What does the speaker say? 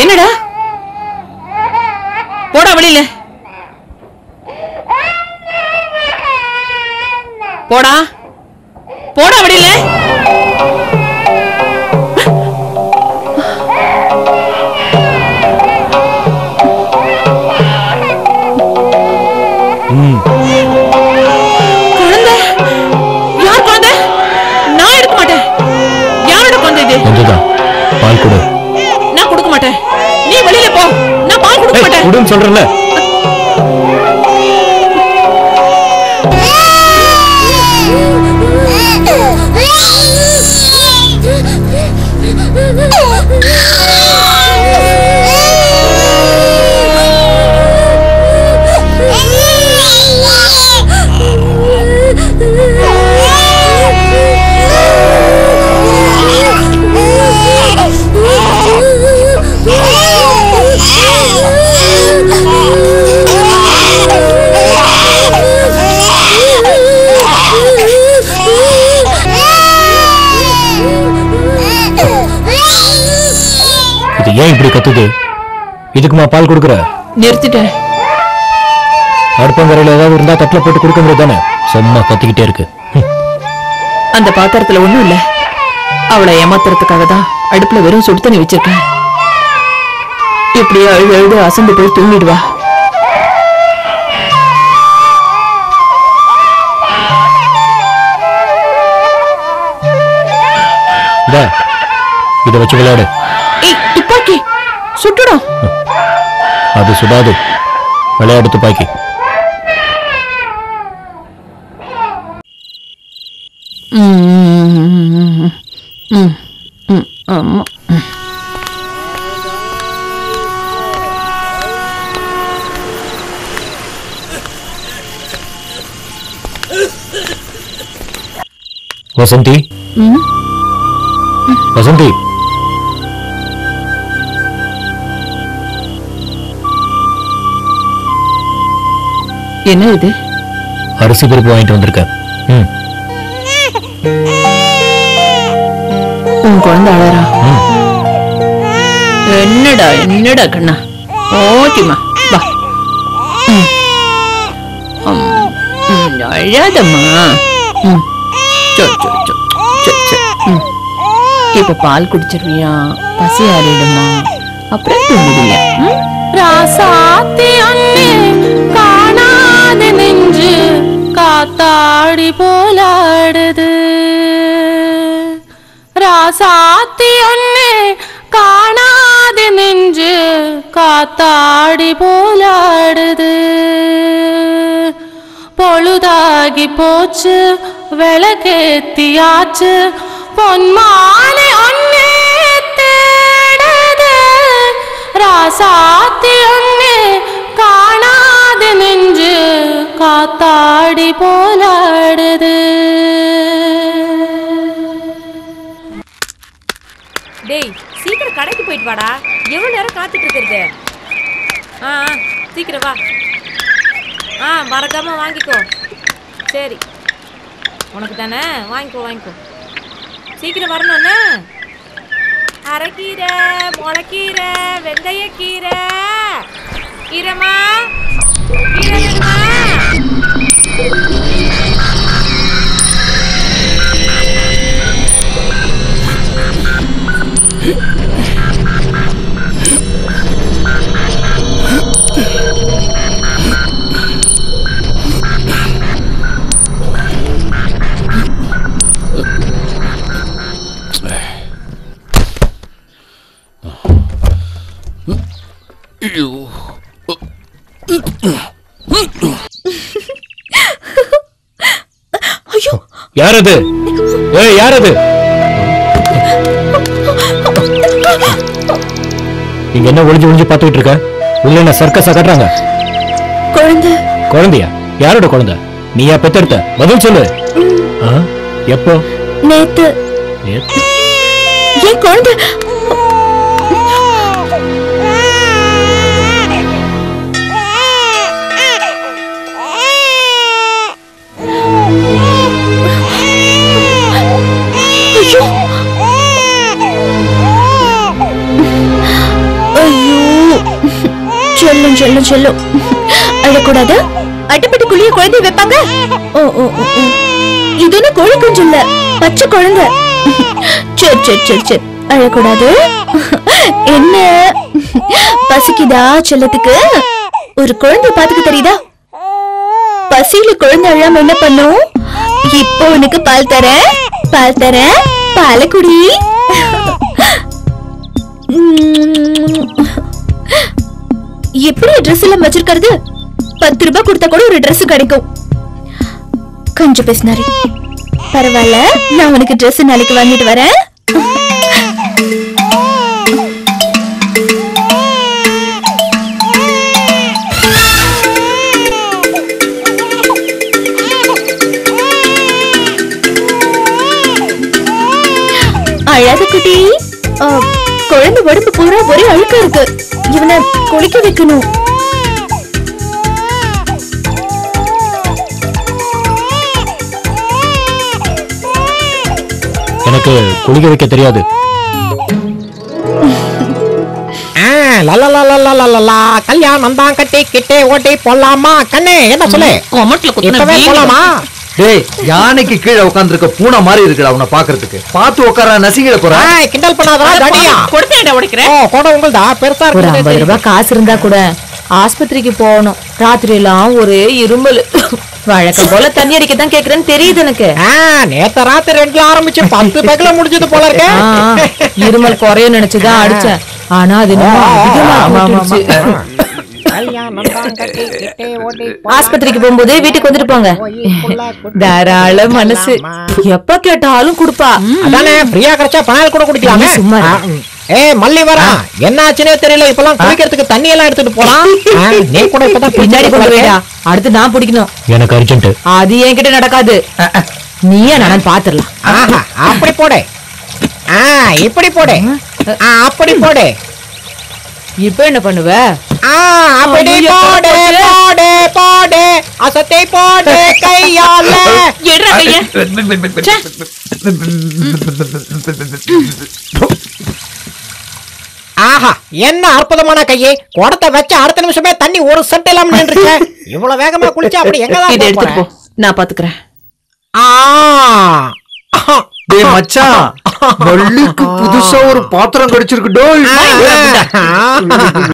என்னடா போடா வெளியில போடா போடா வெளியில குழந்தை யார் குழந்தை நான் எடுக்க மாட்டேன் யாரோட குழந்தை இது கொஞ்சம் பால் கொடு நான் கொடுக்க மாட்டேன் நீ வெளியில போ நான் பால் கொடுக்க மாட்டேன் கொடுன்னு சொல்றேன்ல ஏன் இப்படி கத்துது இதுக்குமா பால் கொடுக்குற நிறுத்திட்டேன் அடுப்பங்கரையில ஏதாவது இருந்தா தட்டுல போட்டு கொடுக்க முடியாது தானே சும்மா கத்திக்கிட்டே இருக்கு அந்த பாத்திரத்துல ஒண்ணும் இல்ல அவளை ஏமாத்துறதுக்காக தான் அடுப்புல வெறும் சுடு தண்ணி வச்சிருக்கேன் இப்படியே அழுது அழுது அசந்து போய் தூங்கிடுவா இத வச்சு விளையாடு துப்பாக்கி சுட்டுடும் அது சுடாது விளையாடு துப்பாக்கி வசந்தி வசந்தி என்ன இது அரிசி பருப்பு வாங்கிட்டு வந்திருக்க உன் குழந்தை அழறா என்னடா என்னடா கண்ணா ஓகேமா வா அழாதம்மா இப்ப பால் குடிச்சிருவியா பசி ஆறிடுமா அப்புறம் தூங்கிடுவியா ராசாத்தி அண்ணே காணாத நெஞ்சு காத்தாடி போலாடுது ராசாத்தி அண்ணே காணாத நெஞ்சு காத்தாடி போலாடுது பொழுதாகி போச்சு விளக்கேத்தியாச்சு பொன்மாலை ஒன்னே தேடுது ராசாத்தி ஒன்னே காணாத நெஞ்சு காத்தாடி போலாடுது. டேய் சீக்கிரம் கடைக்கு போயிட்டு வாடா, எவ்வளவு நேரம் காத்துட்டு இருக்கிறது? சீக்கிரம் வா. மறக்காம வாங்கிக்கோ. சரி உனக்கு தானே, வாங்கிக்கோ வாங்கிக்கோ. சீக்கிரம் வரணும்ண்ணே. அரைக்கீரை, முளைக்கீரை, வெந்தயக்கீரை, கீரைமா கீரை வேணுமா? ஐயோ யாரது? ஏய் யாரது? இங்க என்ன ஒளிஞ்சு ஒளிஞ்சு பார்த்துட்டு இருக்க? உள்ள என்ன சர்க்கஸா கட்டுறாங்க? குழந்தை. குழந்தையா? யாரோட குழந்தை? நீயா பெத்தெடுத்த? பதில் சொல்லு. எப்போ? நேத்து. என் குழந்தை. செல்லும் செல்லும். அழக்கூடாது. அட்டைப்பட்டிக்குள்ளேயே குழந்தை வைப்பாங்க. ஓ ஓ ஓ, இது ஒண்ணு கோழி குஞ்சு இல்ல, பச்சை குழந்தை. சரி சரி சரி சரி, அழக்கூடாது. என்ன பசிக்குதா செல்லத்துக்கு? ஒரு குழந்தை பாத்துக்க தெரியுதா? பசியில குழந்தை அழாம என்ன பண்ணும்? இப்போ உனக்கு பால் தரேன், பால் தரேன், பாலை குடி. எப்படி ட்ரெஸ் எல்லாம் வச்சிருக்கிறது? 10 ரூபாய் கொடுத்தா கூட ஒரு ட்ரெஸ் கிடைக்கும். கொஞ்சம் பேசினாரு. பரவாயில்ல, நான் உனக்கு ட்ரெஸ் நாளைக்கு வாங்கிட்டு வரேன். அழகு குட்டி, குழந்தை உடம்பு பூரா ஒரே அழுக்கா இருக்கு. இவனை குளிக்க வைக்கணும். எனக்கு குளிக்க வைக்க தெரியாது. கல்யாணம் தான் கட்டி கிட்டே ஓட்டி போலாமா? கண்ணே என்ன சொல்லு, இப்பவே போலாமா? டேய், யானைக்கு கீழே உட்கார்ந்திருக்க பூனை மாதிரி இருக்குடா உன்னை பாக்குறதுக்கு. பாத்து உட்கார நசிங்கிட போறா. கிண்டல் பண்ணாதடா தடியா. கொடுத்தேன்டா உடைக்கிறேன். கூட உங்கள்தா பெருசா ஒரு இருக்கு. 50 ரூபாய் காசு இருந்தா கூட ஆஸ்பத்திரிக்கு போகணும். ராத்திரி எல்லாம் ஒரே இருமல். வழக்கம் போல தண்ணி அடிக்கதான் கேக்குறேன்னு தெரியுது எனக்கு. நேத்த ராத்திரி 2ல ஆரம்பிச்சு 10 பேக்ல முடிஞ்சது போல இருக்கு. இருமல் குறையும் நினைச்சுதான் அடிச்சேன். ஆனா அது ஆஸ்பத்திரிக்கு போகும்போது வீட்டுக்கு வந்துட்டு போங்க. தாராள மனசு, எப்ப கேட்டாலும் குடுப்பா. அதானே ஃப்ரீயா கிடைச்சா பணம் கூட குடிக்கலாமே. சும்மா மல்லி வரா, என்ன ஆச்சுனே தெரியல. இப்பெல்லாம் குளிக்கிறதுக்கு தண்ணி எல்லாம் எடுத்துட்டு போலாம். நீ கூட இப்பதான் பின்னாடி கொண்டு போயிடா. அடுத்து நான் பிடிக்கணும். எனக்கு அர்ஜென்ட். அது என்கிட்ட நடக்காது. நீயே நான் பாத்துடலாம். அப்படி போடு, இப்படி போடு, அப்படி போடு. இப்ப என்ன பண்ணுவ? அப்படி போடு போடு போடு, அசத்தை போடு கையால. எடுறா கைய. ஆஹா, என்ன அற்புதமான கையே. குடத்தை வச்சு அடுத்த நிமிஷமே தண்ணி ஒரு செட் எல்லாம் நின்றுச்சு. இவ்வளவு வேகமா குளிச்சா அப்படி எங்கதான் இதை எடுத்துட்டு போ, நான் பாத்துக்கிறேன். டேய் மச்சான், வள்ளிக்கு புதுசா ஒரு பாத்திரம் கிடைச்சிருக்கு.